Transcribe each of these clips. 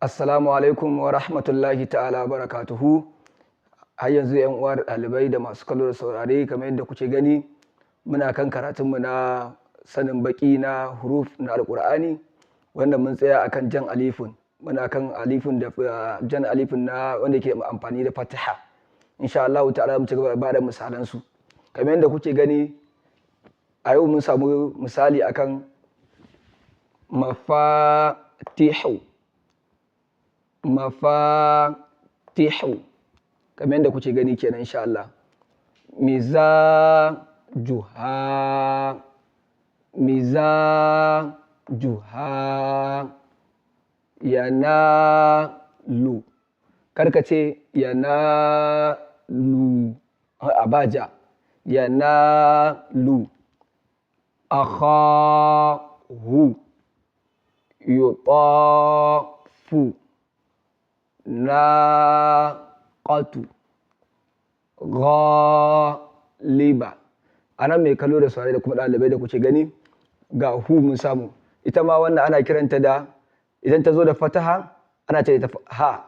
Assalamu alaikum wa rahmatullahi ta'ala barakatuhu. Har yanzu ‘yan uwa da ɗalibai da masu kallo da saurare kamar yadda kuke gani muna kan karatunmu na sanin baƙi na huruf na Alƙur'ani wanda mun tsaya akan jan alifun. Muna kan alifun da jan alifun na wanda ke amfani da fataha. Insha Allah ta'ala mu ci gaba da bada misalan su. Kamar yadda kuke gani a yau mun samu misali akan mafatihu. Mafatihu kamar yadda kuke gani kenan insha Allah. Mizajuha, mizajuha, yanalu. Karka ce yanalu abaja. Yanalu. Akhahu, yutafu, naqatu, ghaliba. Anan mai kallo da saurare da kuma ɗalibai da kuke gani ga hu mun samu. Ita ma wannan ana kiranta da idan ta zo da fataha ana ce ta ha.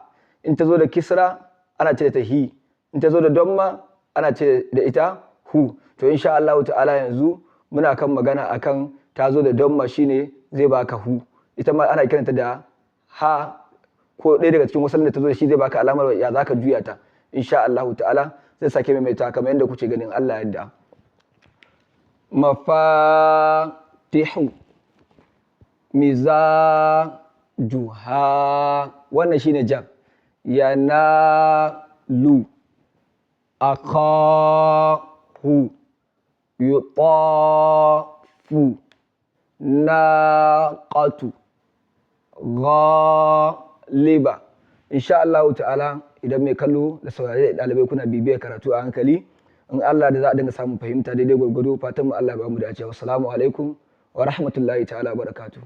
In ta zo da kisra ana ce ta hi. In ta zo da damma ana ce da ita hu. To insha Allah ta'ala yanzu muna kan magana akan ta zo da damma shine zai baka hu. Ita ma ana kiranta da ha ko ɗaya daga cikin wasan da ta zo da shi zai baka alamar ya za ka juya ta. Insha Allah ta'ala zai sake maimaita kamar yadda kuke ganin Allah yadda. Mafatihu, mizajuha, wannan shine jam. Yanalu, akhahu, yutafu, naqatu, ghaliba. Insha Allah ta'ala idan mai kallo da saurare da ɗalibai kuna bibiyar karatu a hankali in Allah da za a dinga samun fahimta daidai gwargwado fatan mu Allah ba mu dace. Wassalamu alaikum wa rahmatullahi ta'ala barakatuh.